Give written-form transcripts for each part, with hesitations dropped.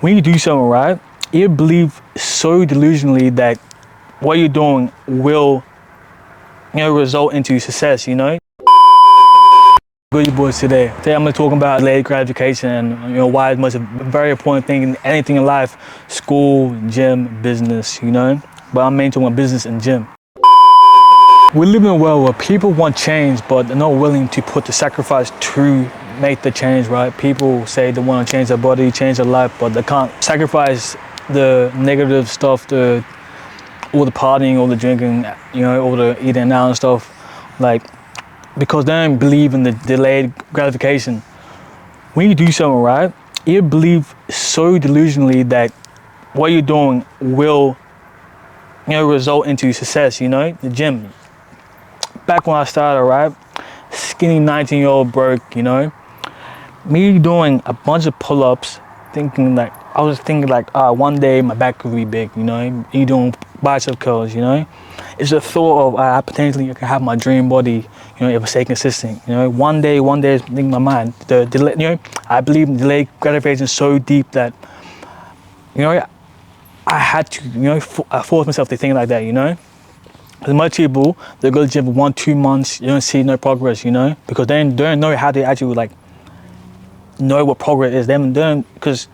when you do something right, you believe so delusionally that what you're doing will, result into success, Good boys today. Today I'm going to talk about delayed gratification and why it's much a very important thing in anything in life, school, gym, business, But I'm mainly talking about business and gym. We live in a world where people want change, but they're not willing to put the sacrifice to make the change, right? People say they want to change their body, change their life, but they can't sacrifice the negative stuff, all the partying, all the drinking, all the eating out and stuff, because they don't believe in the delayed gratification. When you do something right, you believe so delusionally that what you're doing will, result into success, the gym. Back when I started, right, skinny 19-year-old broke, me doing a bunch of pull-ups, I was thinking one day my back could be big, you doing bicep curls, It's a thought of I potentially can have my dream body, if I stay consistent, One day is in my mind. I believe in delayed gratification so deep that, I had to, I forced myself to think like that, As much people, they go to the gym for 1-2 months, you don't see no progress, because they don't know how to actually know what progress is. Because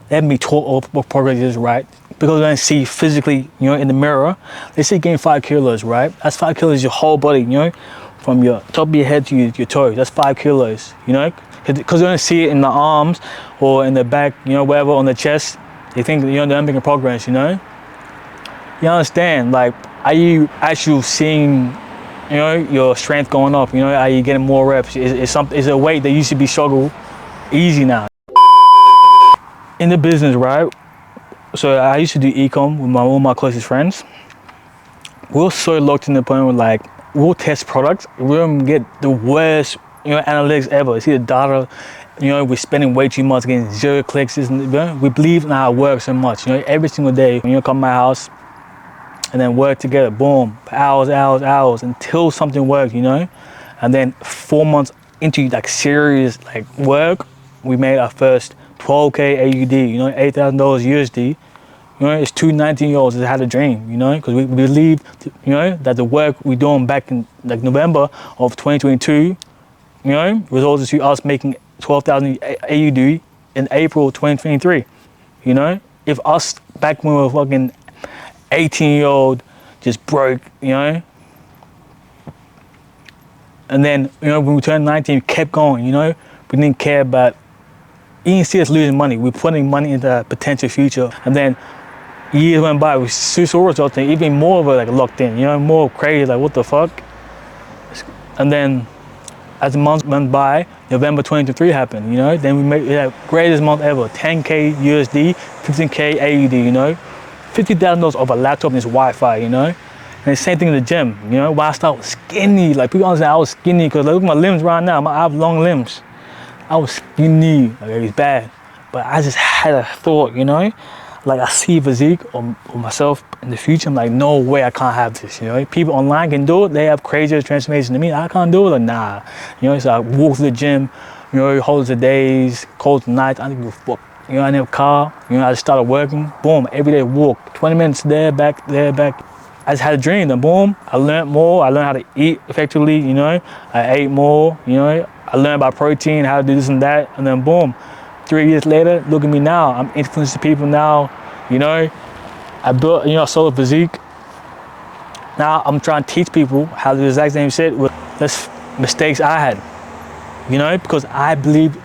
they haven't been taught what progress is, right? Because they don't see physically, in the mirror. They see gain 5 kilos, right? That's 5 kilos, your whole body, from your top of your head to your toes. That's 5 kilos, Because they don't see it in the arms or in the back, wherever on the chest. They think, they're not making progress, You understand? Are you actually seeing, your strength going up? Are you getting more reps? Is a weight that used to be struggle easy now? In the business, right? So I used to do e-com with all my closest friends. We're so locked in the point where we'll test products. We'll get the worst, analytics ever. See the data, we're spending way too much, getting 0 clicks. We believe in our work so much. Every single day when you come to my house and then work together, boom, hours until something works, And then 4 months into serious work, we made our first 12K AUD, $8,000 USD. It's 2 19-year-olds that had a dream, because we believed, that the work we're doing back in November of 2022, resulted to us making 12,000 AUD in April 2023. If us back when we were fucking 18-year-old just broke, and then when we turned 19, we kept going, we didn't care about. You didn't see us losing money. We're putting money into a potential future. And then years went by, we saw results and even more of it locked in, more crazy, what the fuck? And then as the months went by, November 2023 happened, Then we made the greatest month ever, 10K USD, 15K AUD, $50,000 of a laptop and this Wi-Fi, And the same thing in the gym, whilst I was skinny, people understand I was skinny because look at my limbs right now, I have long limbs. I was skinny, it was bad, but I just had a thought, I see physique or myself in the future. I'm no way I can't have this, People online can do it. They have crazier transformation than me. I can't do it. Nah, So I walk to the gym, whole the days, cold nights. I didn't give a fuck. I didn't have a car. I just started working. Boom, every day walk, 20 minutes there, back. I just had a dream. Then boom, I learned more. I learned how to eat effectively. I ate more. I learned about protein, how to do this and that, and then boom, 3 years later, look at me now. I'm influencing people now, I built, a solid physique. Now I'm trying to teach people how to do the exact same shit with less mistakes I had, because I believe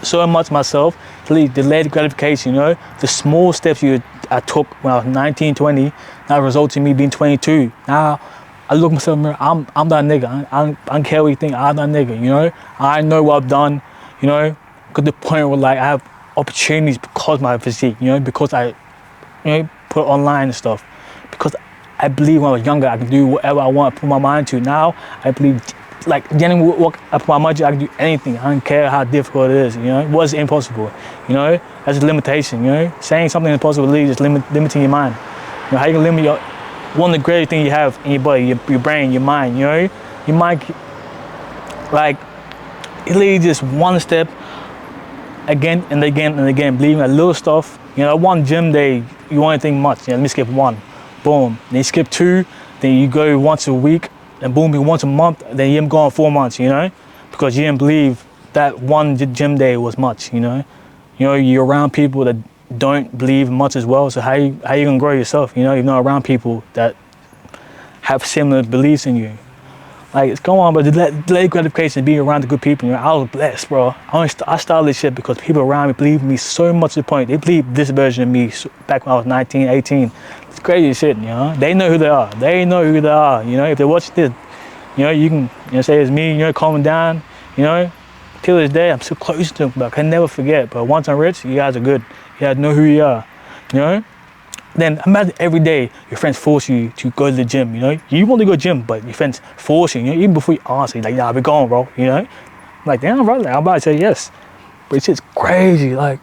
so much myself, delayed gratification, the small steps I took when I was 19, 20, now resulted in me being 22. Now, I look at myself in the mirror, I'm that nigga. I don't care what you think, I'm that nigga, I know what I've done, to the point where I have opportunities because of my physique, because I, put online and stuff. Because I believe when I was younger, I could do whatever I want, put my mind to. Now, I believe, genuinely what I put my mind to, I can do anything. I don't care how difficult it is, It was impossible, That's a limitation, Saying something impossible is limiting your mind. How you can limit one of the greatest things you have in your body, your brain, your mind, Your mind, it's literally just one step again and again and again, believing that little stuff. You know, one gym day, you won't think much. You know, let me skip one, boom. Then you skip two, then you go once a week, and boom, you once a month. Then you haven't gone 4 months. You know, because you didn't believe that one gym day was much. You know, you're around people that don't believe much as well. So how you gonna grow yourself? You know, you're not around people that have similar beliefs in you. Like, come on, but delayed gratification, being around the good people. You know, I was blessed, bro. I started this shit because people around me believed in me so much to the point. They believed this version of me back when I was 19, 18. It's crazy shit, you know. They know who they are. They know who they are. You know, if they watch this, you know, you can say it's me, you know, calming down, you know. Till this day, I'm still close to them, but I can never forget. But once I'm rich, you guys are good. You guys know who you are, you know. Then imagine every day your friends force you to go to the gym, you know. You want to go to the gym, but your friends force you, you know, even before you ask, you're like, nah, we're going, bro, you know. I'm like, damn, bro, like, I'm about to say yes. But it's just crazy, like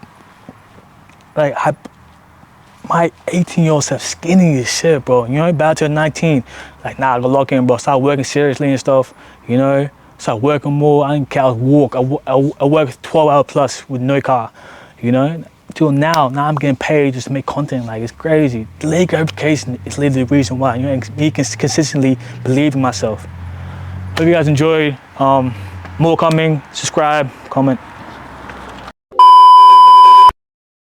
my 18-year-old self skinny as shit, bro. You know, about to 19, like, nah, go lock in, bro. Start working seriously and stuff, you know. Start working more. I didn't care, I walk. I work 12 hours plus with no car, you know. Till now I'm getting paid just to make content. Like, it's crazy. Delayed gratification is literally the reason why, you know, me can consistently believe in myself. Hope you guys enjoyed. More coming. Subscribe, comment.